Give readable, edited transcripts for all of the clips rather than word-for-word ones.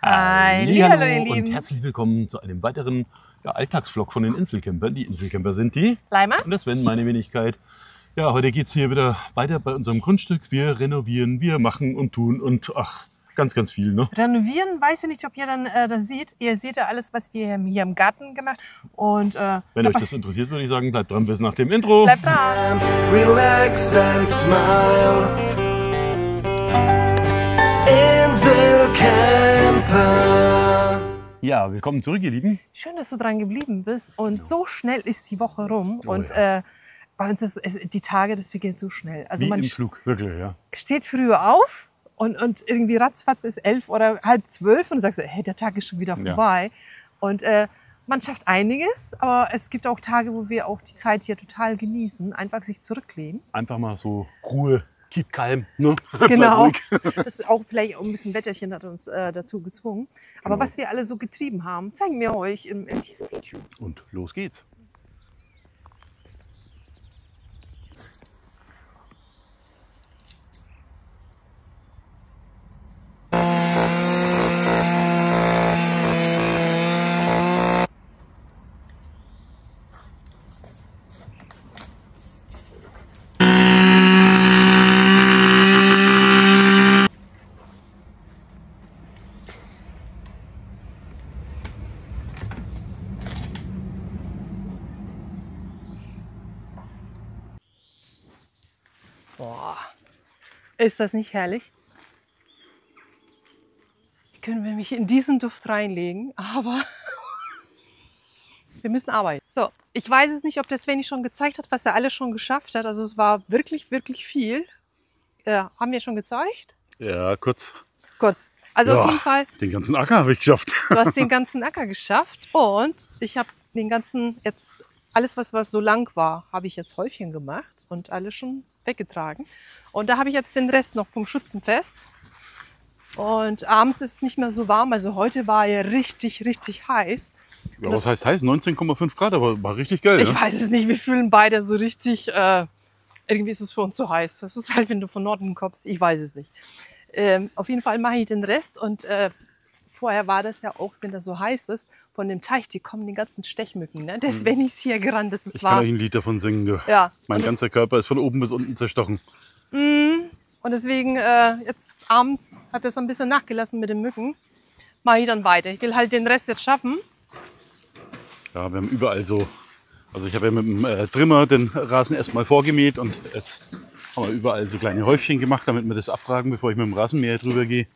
Hallo ihr und Lieben. herzlich willkommen zu einem weiteren Alltagsvlog von den Inselcampern. Die Inselcamper sind die Leimer? und der Sven, meine Wenigkeit. Ja, heute geht es hier wieder weiter bei unserem Grundstück. Wir renovieren, wir machen und tun und ach, ganz, ganz viel. Ne? Renovieren, weiß ich nicht, ob ihr dann das seht. Ihr seht ja alles, was wir hier im Garten gemacht haben. Und Wenn euch das interessiert, würde ich sagen, bleibt dran bis nach dem Intro. bleibt dran. Relax and smile. Inselcamper. Ja, willkommen zurück, ihr Lieben. Schön, dass du dran geblieben bist. Und so schnell ist die Woche rum. Oh Und ja. bei uns ist die Tage, das vergeht so schnell. Also Wie man im Flug, wirklich, ja. steht früher auf und irgendwie ratzfatz ist 11 oder halb 12 und du sagst, hey, der Tag ist schon wieder vorbei. Und man schafft einiges, aber es gibt auch Tage, wo wir auch die Zeit hier total genießen, einfach sich zurücklehnen. Einfach mal so Ruhe, keep calm. Ne? Bleib Genau. ruhig. Das ist auch vielleicht auch ein bisschen Wetterchen hat uns dazu gezwungen. Aber Genau. was wir alle so getrieben haben, zeigen wir euch in diesem Video. Und los geht's. Boah, ist das nicht herrlich? Ich könnte mich in diesen Duft reinlegen, aber wir müssen arbeiten. So, ich weiß es nicht, ob der Sveni schon gezeigt hat, was er alles schon geschafft hat. Also es war wirklich, wirklich viel. Haben wir schon gezeigt? Ja, kurz. Kurz. Also Ja, auf jeden Fall, den ganzen Acker habe ich geschafft. du hast den ganzen Acker geschafft und ich habe den ganzen, jetzt alles, was so lang war, habe ich jetzt Häufchen gemacht und alles schon weggetragen. Und da habe ich jetzt den Rest noch vom Schützenfest. Und abends ist es nicht mehr so warm. Also heute war ja richtig, richtig heiß. Ja, was heißt heiß? 19,5 Grad, aber war richtig geil. Ich Ne? weiß es nicht, wir fühlen beide so richtig, irgendwie ist es für uns zu heiß. Das ist halt, wenn du von Norden kommst, ich weiß es nicht. Auf jeden Fall mache ich den Rest und vorher war das ja auch, wenn das so heiß ist, von dem Teich, die kommen die ganzen Stechmücken. Ne? Der Sven ist hier gerannt, das ist Ich kann wahr. euch ein Lied davon singen. Du. Ja, Mein und das- ganzer Körper ist von oben bis unten zerstochen. Und deswegen, jetzt abends hat das ein bisschen nachgelassen mit den Mücken. Mache ich dann weiter. Ich will halt den Rest jetzt schaffen. Ja, wir haben überall so. Also ich habe ja mit dem Trimmer den Rasen erstmal vorgemäht und jetzt haben wir überall so kleine Häufchen gemacht, damit wir das abtragen, bevor ich mit dem Rasenmäher drüber gehe.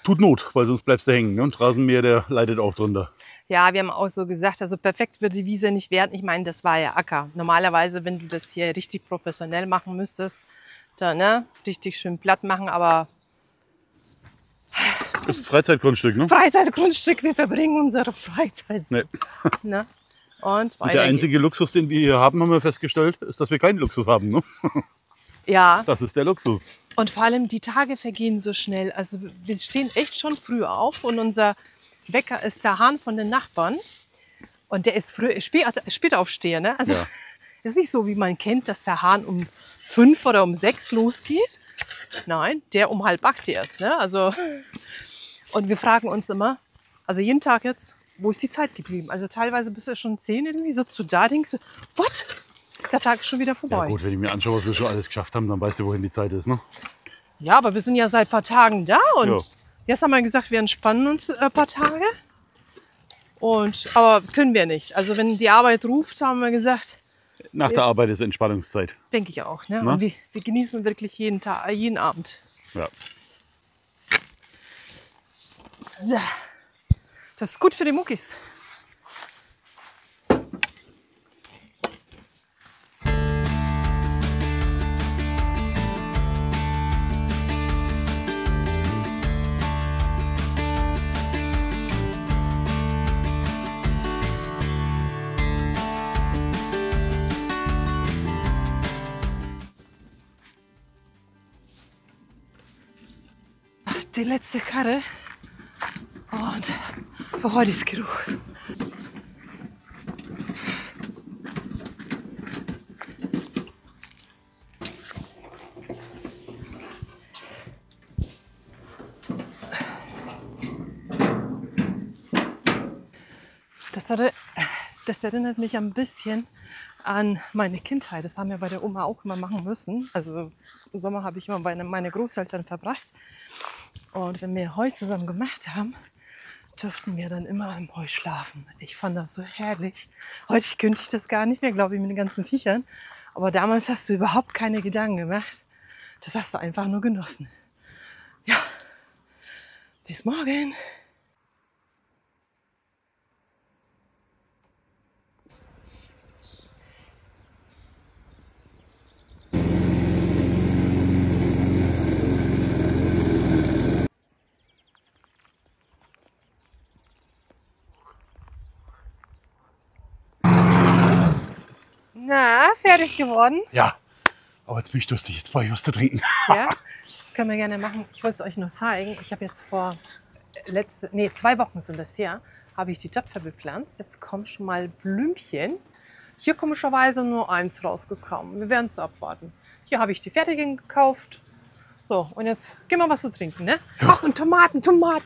Tut Not, weil sonst bleibst du hängen. Ne? Und Rasenmäher, der leidet auch drunter. Ja, wir haben auch so gesagt, also perfekt wird die Wiese nicht werden. Ich meine, das war ja Acker. Normalerweise, wenn du das hier richtig professionell machen müsstest, dann ne, richtig schön platt machen, aber Ist Freizeitgrundstück, ne? Freizeitgrundstück, wir verbringen unsere Freizeit. So, Nee. ne? Und Und weiter der einzige Luxus, den wir hier haben, haben wir festgestellt, ist, dass wir keinen Luxus haben. Ne? geht's. Ja, Das ist der Luxus. und vor allem die Tage vergehen so schnell. Also wir stehen echt schon früh auf und unser Wecker ist der Hahn von den Nachbarn. Und der ist spät aufsteher. Ne? Also Ja. ist nicht so, wie man kennt, dass der Hahn um 5 oder um 6 losgeht. Nein, der um 7:30 erst. Ne? Also, und wir fragen uns immer, also jeden Tag jetzt, wo ist die Zeit geblieben? Also teilweise bist du schon 10 irgendwie, sitzt du da, denkst du, what? Der Tag ist schon wieder vorbei. Ja gut, wenn ich mir anschaue, was wir schon alles geschafft haben, dann weißt du, wohin die Zeit ist. Ne? Ja, aber wir sind ja seit ein paar Tagen da und Ja. jetzt haben wir gesagt, wir entspannen uns ein paar Tage. Aber können wir nicht. Also wenn die Arbeit ruft, haben wir gesagt, Nach der Arbeit ist Entspannungszeit. denke ich auch. Ne? Na? Und wir genießen wirklich jeden Tag, jeden Abend. Ja. So. Das ist gut für die Muckis. Die letzte Karre. Und für heute ist genug. Das erinnert mich ein bisschen an meine Kindheit. Das haben wir bei der Oma auch immer machen müssen. Also im Sommer habe ich immer bei meinen Großeltern verbracht. Und wenn wir Heu zusammen gemacht haben, durften wir dann immer im Heu schlafen. Ich fand das so herrlich. Heute könnte ich das gar nicht mehr, glaube ich, mit den ganzen Viechern. Aber damals hast du überhaupt keine Gedanken gemacht. Das hast du einfach nur genossen. Ja, bis morgen. Na, fertig geworden? Ja, aber jetzt bin ich durstig. Jetzt brauche ich was zu trinken. Ja, können wir gerne machen. Ich wollte es euch nur zeigen. Ich habe jetzt vor 2 Wochen sind das her, habe ich die Töpfe bepflanzt. Jetzt kommen schon mal Blümchen. Hier komischerweise nur eins rausgekommen. Wir werden es abwarten. Hier habe ich die fertigen gekauft. So, und jetzt gehen wir was zu trinken, ne? Ja. Ach, und Tomaten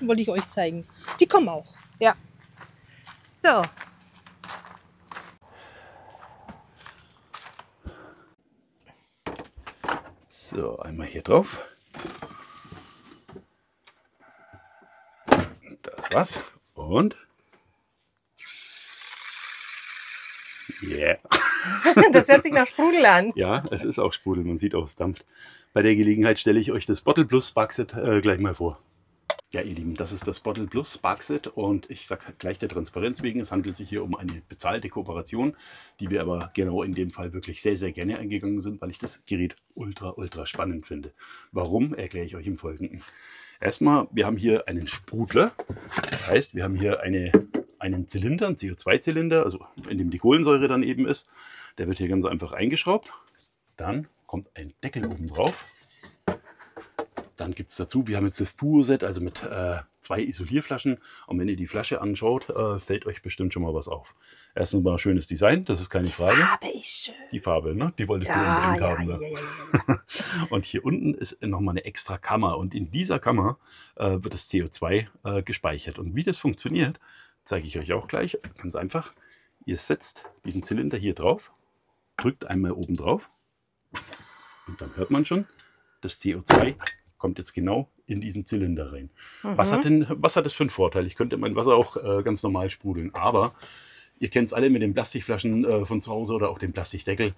wollte ich euch zeigen. Die kommen auch. Ja. So. So, einmal hier drauf. Das war's. Und? Yeah. Das hört sich nach Sprudel an. Ja, es ist auch Sprudel. Man sieht auch, es dampft. Bei der Gelegenheit stelle ich euch das Bottle Plus Sparkset gleich mal vor. Ja, ihr Lieben, das ist das Bottle Plus Sparkset und ich sage gleich der Transparenz wegen, es handelt sich hier um eine bezahlte Kooperation, die wir aber genau in dem Fall wirklich sehr, sehr gerne eingegangen sind, weil ich das Gerät ultra spannend finde. Warum, erkläre ich euch im Folgenden. Erstmal, wir haben hier einen Sprudler, das heißt, wir haben hier einen Zylinder, einen CO2-Zylinder, also in dem die Kohlensäure dann eben ist. Der wird hier ganz einfach eingeschraubt. Dann kommt ein Deckel oben drauf. Dann gibt es dazu, wir haben jetzt das Duo-Set, also mit 2 Isolierflaschen. Und wenn ihr die Flasche anschaut, fällt euch bestimmt schon mal was auf. Erstens mal schönes Design, das ist keine Frage. Die Farbe ist schön. Die Farbe, ne? Die wolltest du unbedingt haben. Ne? Und hier unten ist nochmal eine extra Kammer. Und in dieser Kammer wird das CO2 gespeichert. Und wie das funktioniert, zeige ich euch auch gleich. Ganz einfach. Ihr setzt diesen Zylinder hier drauf, drückt einmal oben drauf und dann hört man schon, das CO2 kommt jetzt genau in diesen Zylinder rein. Was hat das für einen Vorteil? Ich könnte mein Wasser auch ganz normal sprudeln, aber ihr kennt es alle mit den Plastikflaschen von zu Hause oder auch den Plastikdeckel.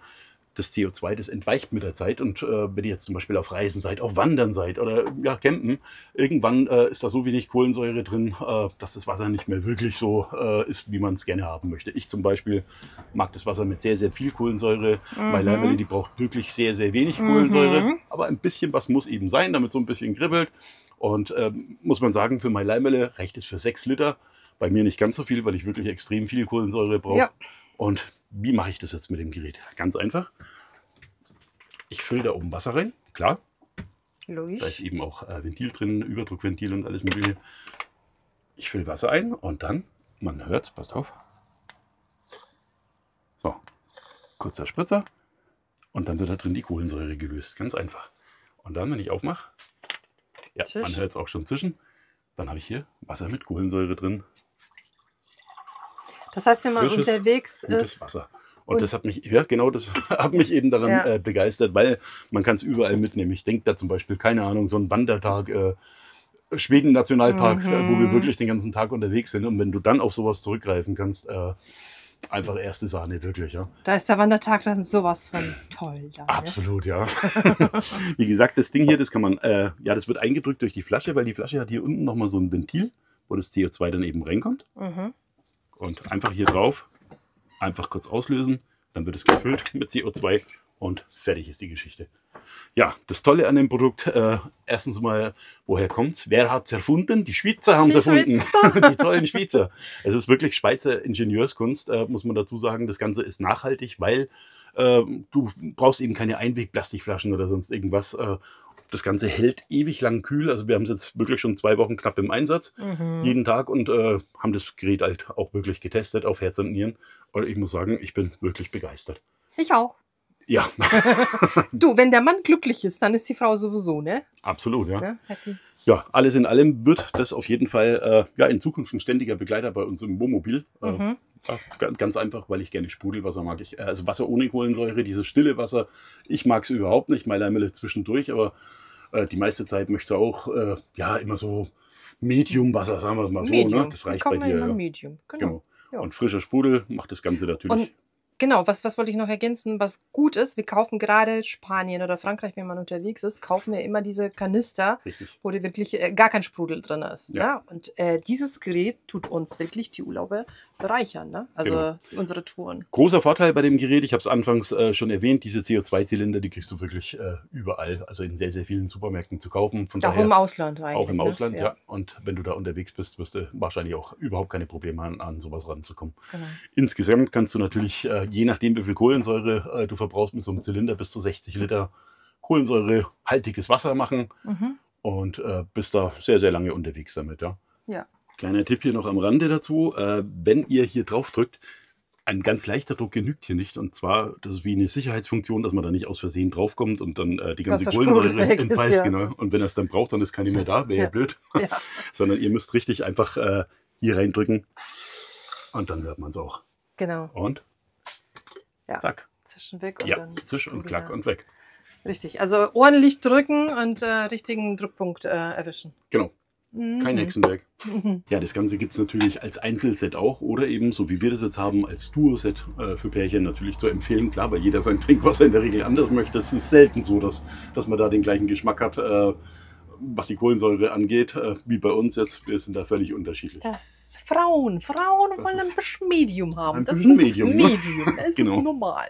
Das CO2, das entweicht mit der Zeit und wenn ihr jetzt zum Beispiel auf Reisen seid, auf Wandern seid oder ja, campen, irgendwann ist da so wenig Kohlensäure drin, dass das Wasser nicht mehr wirklich so ist, wie man es gerne haben möchte. Ich zum Beispiel mag das Wasser mit sehr, sehr viel Kohlensäure. Meine Leimwelle, die braucht wirklich sehr, sehr wenig Kohlensäure, aber ein bisschen was muss eben sein, damit so ein bisschen kribbelt. Und muss man sagen, für meine Leimwelle reicht es für 6 Liter. Bei mir nicht ganz so viel, weil ich wirklich extrem viel Kohlensäure brauche. Ja. Und wie mache ich das jetzt mit dem Gerät? Ganz einfach. Ich fülle da oben Wasser rein, klar. Logisch. Da ist eben auch Ventil drin, Überdruckventil und alles mögliche. Ich fülle Wasser ein und dann, man hört es, passt auf. So, kurzer Spritzer und dann wird da drin die Kohlensäure gelöst. Ganz einfach. Und dann, wenn ich aufmache, ja, man hört es auch schon zischen, dann habe ich hier Wasser mit Kohlensäure drin. Das heißt, wenn man unterwegs ist. Wasser. Und das hat mich, ja genau, das hat mich eben daran begeistert, weil man kann es überall mitnehmen. Ich denke da zum Beispiel, keine Ahnung, so ein Wandertag, Schweden-Nationalpark, wo wir wirklich den ganzen Tag unterwegs sind. Und wenn du dann auf sowas zurückgreifen kannst, einfach erste Sahne, wirklich, ja. Da ist der Wandertag dann sowas von toll. Da, absolut, ja. Wie gesagt, das Ding hier, das kann man, ja, das wird eingedrückt durch die Flasche, weil die Flasche hat hier unten nochmal so ein Ventil, wo das CO2 dann eben reinkommt. Und einfach hier drauf, einfach kurz auslösen, dann wird es gefüllt mit CO2 und fertig ist die Geschichte. Ja, das Tolle an dem Produkt, erstens mal, woher kommt's? Wer hat's erfunden? Die Schweizer haben es erfunden. Die tollen Schweizer. Es ist wirklich Schweizer Ingenieurskunst, muss man dazu sagen. Das Ganze ist nachhaltig, weil du brauchst eben keine Einwegplastikflaschen oder sonst irgendwas. Das Ganze hält ewig lang kühl. Also wir haben es jetzt wirklich schon 2 Wochen knapp im Einsatz, jeden Tag, und haben das Gerät halt auch wirklich getestet auf Herz und Nieren. Und ich muss sagen, ich bin wirklich begeistert. Ich auch. Ja. Du, wenn der Mann glücklich ist, dann ist die Frau sowieso, ne? Absolut, ja. Happy. Ja, alles in allem wird das auf jeden Fall ja, in Zukunft ein ständiger Begleiter bei uns im Wohnmobil. Ja, ganz einfach, weil ich gerne Sprudelwasser mag. Also Wasser ohne Kohlensäure, dieses stille Wasser, ich mag es überhaupt nicht, mal einmal zwischendurch, aber die meiste Zeit möchte ich auch ja, immer so Medium-Wasser, sagen wir es mal so. Medium. Ne? Das reicht Kommen bei wir dir. immer Ja. Medium. Genau. Genau. Ja. Und frischer Sprudel macht das Ganze natürlich. Und genau, was wollte ich noch ergänzen, was gut ist, wir kaufen gerade Spanien oder Frankreich, wenn man unterwegs ist, kaufen wir immer diese Kanister, Richtig. wo wirklich gar kein Sprudel drin ist. Ja. Ja. Und dieses Gerät tut uns wirklich die Urlaube bereichern, ne? Also Genau. unsere Touren. Großer Vorteil bei dem Gerät, ich habe es anfangs schon erwähnt, diese CO2-Zylinder, die kriegst du wirklich überall, also in sehr, sehr vielen Supermärkten zu kaufen. Von Auch daher, im Ausland eigentlich. auch im ne? Ausland, ja. Und wenn du da unterwegs bist, wirst du wahrscheinlich auch überhaupt keine Probleme haben, an sowas ranzukommen. Genau. Insgesamt kannst du natürlich, je nachdem wie viel Kohlensäure du verbrauchst, mit so einem Zylinder bis zu 60 Liter kohlensäurehaltiges Wasser machen und bist da sehr, sehr lange unterwegs damit. Ja. Ja. Kleiner Tipp hier noch am Rande dazu, wenn ihr hier drauf drückt, ein ganz leichter Druck genügt hier nicht. Und zwar, das ist wie eine Sicherheitsfunktion, dass man da nicht aus Versehen draufkommt und dann die ganze Ganzer Sprudel Kohlensäure weg ist, entfalzt. ja. Genau. Und wenn er es dann braucht, dann ist keine mehr da, wäre ja blöd. Ja. Sondern ihr müsst richtig einfach hier reindrücken und dann hört man es auch. Genau. Und Ja. zack. Zwischenweg und Ja, dann zisch und Sprudel, klack ja. und weg. Richtig. Also ordentlich drücken und richtigen Druckpunkt erwischen. Genau. Kein Hexenwerk. Ja, das Ganze gibt es natürlich als Einzelset auch oder eben, so wie wir das jetzt haben, als Duo-Set für Pärchen natürlich zu empfehlen. Klar, weil jeder sein Trinkwasser in der Regel anders möchte. Es ist selten so, dass man da den gleichen Geschmack hat, was die Kohlensäure angeht, wie bei uns jetzt. Wir sind da völlig unterschiedlich. Das Frauen Das wollen ist ein bisschen Medium haben. ein Das bisschen ist Medium, ne? Medium. Das Genau. ist normal.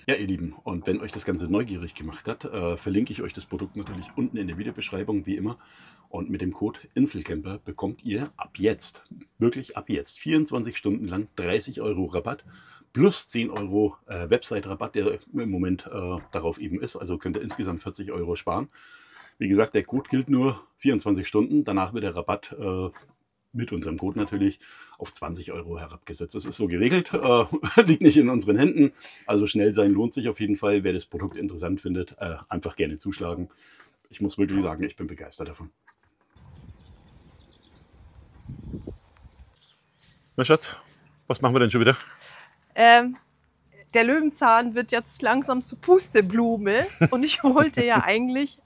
Ja, ihr Lieben, und wenn euch das Ganze neugierig gemacht hat, verlinke ich euch das Produkt natürlich unten in der Videobeschreibung, wie immer. Und mit dem Code INSELCAMPER bekommt ihr ab jetzt, wirklich ab jetzt, 24 Stunden lang 30 € Rabatt plus 10 € Website-Rabatt, der im Moment darauf eben ist. Also könnt ihr insgesamt 40 € sparen. Wie gesagt, der Code gilt nur 24 Stunden. Danach wird der Rabatt mit unserem Code natürlich auf 20 € herabgesetzt. Das ist so geregelt, liegt nicht in unseren Händen. Also schnell sein lohnt sich auf jeden Fall. Wer das Produkt interessant findet, einfach gerne zuschlagen. Ich muss wirklich sagen, ich bin begeistert davon. Na Schatz, was machen wir denn schon wieder? Der Löwenzahn wird jetzt langsam zu Pusteblume und ich wollte ja eigentlich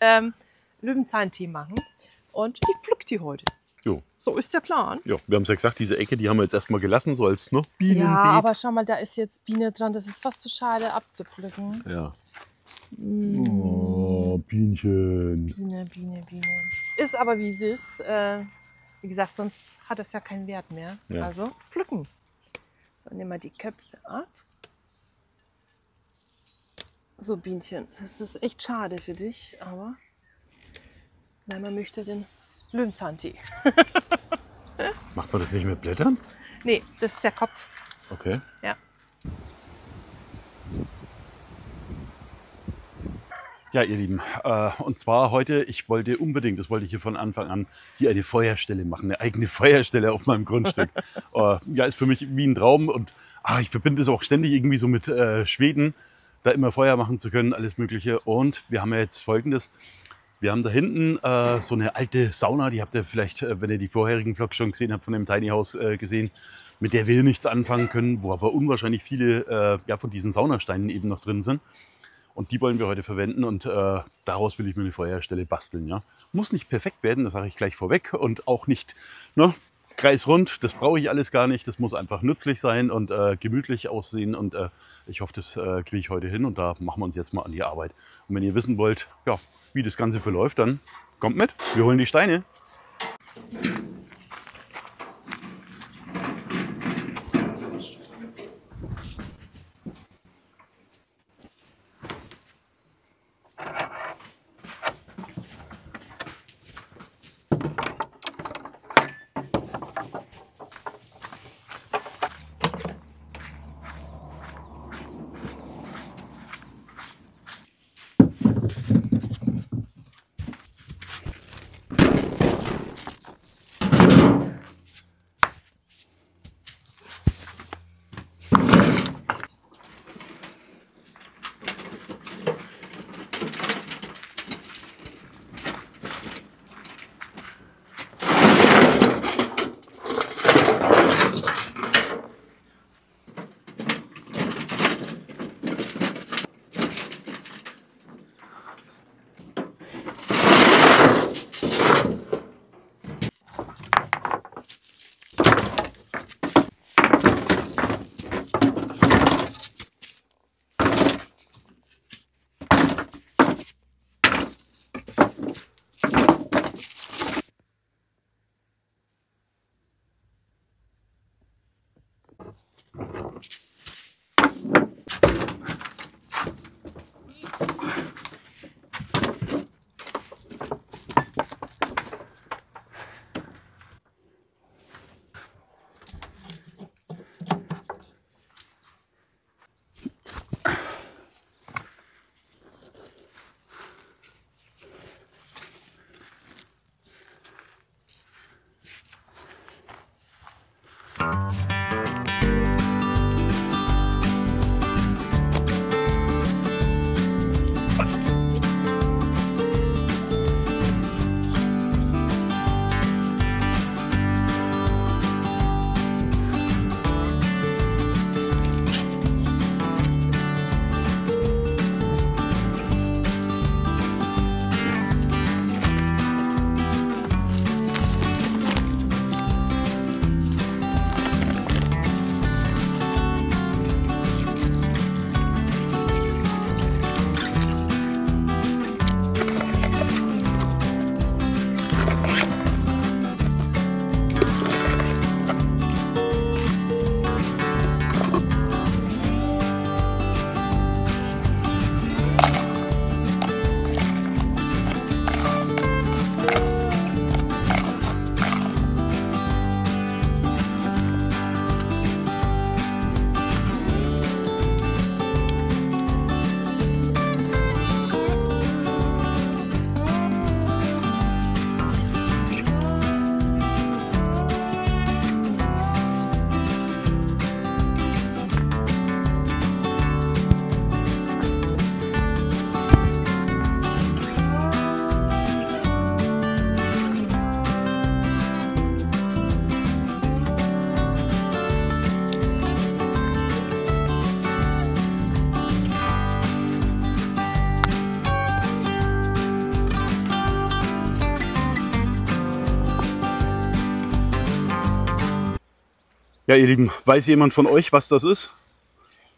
Löwenzahntee machen und ich pflück die heute. Jo. So ist der Plan. Ja, wir haben es ja gesagt, diese Ecke, die haben wir jetzt erstmal gelassen, so als Bienenbeet. Ja, aber schau mal, da ist jetzt Biene dran. Das ist fast zu schade abzupflücken. Ja. Oh, Bienchen. Biene. Ist aber wie es ist. Wie gesagt, sonst hat es ja keinen Wert mehr. Ja. Also pflücken. So, nehmen wir die Köpfe ab. So, Bienchen, das ist echt schade für dich, aber nein, man möchte den Löwenzahntee. Macht man das nicht mit Blättern? Nee, das ist der Kopf. Okay. Ja. Ja, ihr Lieben, und zwar heute, ich wollte unbedingt, das wollte ich hier von Anfang an, hier eine Feuerstelle machen, eine eigene Feuerstelle auf meinem Grundstück. Ja, ist für mich wie ein Traum und ich verbinde es auch ständig irgendwie so mit Schweden, da immer Feuer machen zu können, alles Mögliche. Und wir haben ja jetzt Folgendes, wir haben da hinten so eine alte Sauna, die habt ihr vielleicht, wenn ihr die vorherigen Vlogs schon gesehen habt, von dem Tiny House gesehen, mit der wir nichts anfangen können, wo aber unwahrscheinlich viele ja, von diesen Saunasteinen eben noch drin sind. Und die wollen wir heute verwenden und daraus will ich mir eine Feuerstelle basteln. Ja? Muss nicht perfekt werden, das sage ich gleich vorweg. Und auch nicht kreisrund, das brauche ich alles gar nicht. Das muss einfach nützlich sein und gemütlich aussehen. Und ich hoffe, das kriege ich heute hin. Und da machen wir uns jetzt mal an die Arbeit. Und wenn ihr wissen wollt, ja, wie das Ganze verläuft, dann kommt mit. Wir holen die Steine. Ja, ihr Lieben, weiß jemand von euch, was das ist?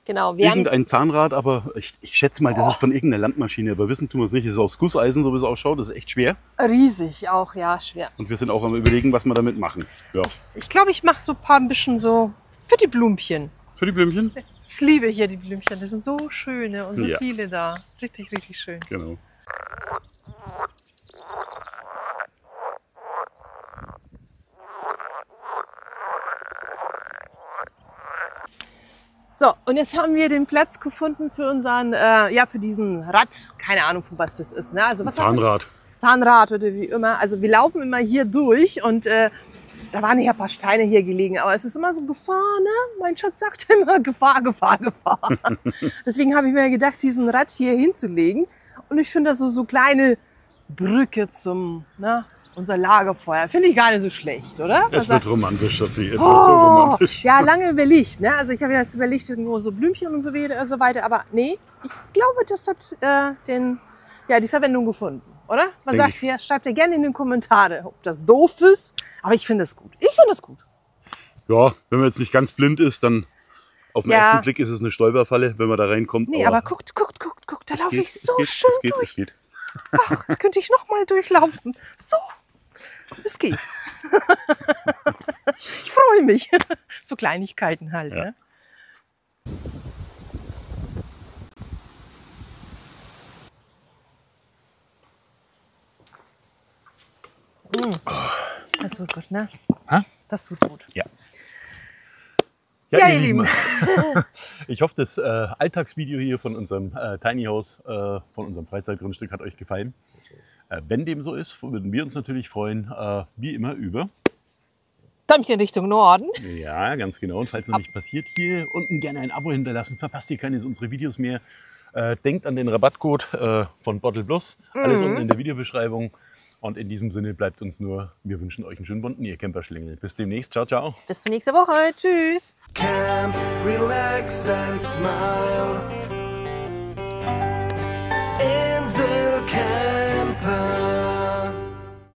Genau, wir haben Irgendein Zahnrad, aber ich schätze mal, das ist von irgendeiner Landmaschine. Aber wissen tun wir es nicht. Es ist aus Gusseisen, so wie es ausschaut. Das ist echt schwer. riesig auch, ja, schwer. Und wir sind auch am Überlegen, was wir damit machen. Ja. Ich glaube, ich mache so ein bisschen so für die Blümchen. Für die Blümchen? Ich liebe hier die Blümchen, das sind so schöne und so Ja. viele da. Richtig, richtig schön. Genau. So, und jetzt haben wir den Platz gefunden für unseren, für diesen Rad. Keine Ahnung, von was das ist. Ne? Also, was hast du? Zahnrad. Zahnrad oder wie immer. Also wir laufen immer hier durch und da waren ja ein paar Steine hier gelegen, aber es ist immer so Gefahr, ne? Mein Schatz sagt immer Gefahr, Gefahr, Gefahr. Deswegen habe ich mir gedacht, diesen Rad hier hinzulegen. Und ich finde das so kleine Brücke zum, unser Lagerfeuer. Finde ich gar nicht so schlecht, oder? Es wird romantisch, Schatzi. Es wird so Oh, romantisch. ja, lange überlegt. Ne? Also ich habe ja jetzt überlegt, irgendwo so Blümchen und so weiter. Aber nee, ich glaube, das hat die Verwendung gefunden. Oder? Was Denk sagt ich. ihr? Schreibt ihr gerne in die Kommentare, ob das doof ist. Aber ich finde es gut. Ich finde es gut. Ja, wenn man jetzt nicht ganz blind ist, dann auf den Ja. ersten Blick ist es eine Stolperfalle, wenn man da reinkommt. Nee, aber guckt, da es laufe geht, ich so es geht, schön es geht, durch. Es geht. Ach, da könnte ich noch mal durchlaufen. So, es geht. Ich freue mich. So Kleinigkeiten halt. Ja. Ne? Das tut gut, ne? Ha? Das tut gut. Ja. Ja, ihr Lieben. Ich hoffe, das Alltagsvideo hier von unserem Tiny House, von unserem Freizeitgrundstück hat euch gefallen. Wenn dem so ist, würden wir uns natürlich freuen, wie immer über. Däumchen Richtung Norden. Ja, ganz genau. Und falls noch nicht passiert, hier unten gerne ein Abo hinterlassen. Verpasst ihr keine unserer Videos mehr. Denkt an den Rabattcode von Bottle Plus. Alles unten in der Videobeschreibung. Und in diesem Sinne bleibt uns nur, wir wünschen euch einen schönen bunten Camperschlingel. Bis demnächst. Ciao, ciao. Bis zur nächsten Woche. Tschüss. Camp, relax and smile.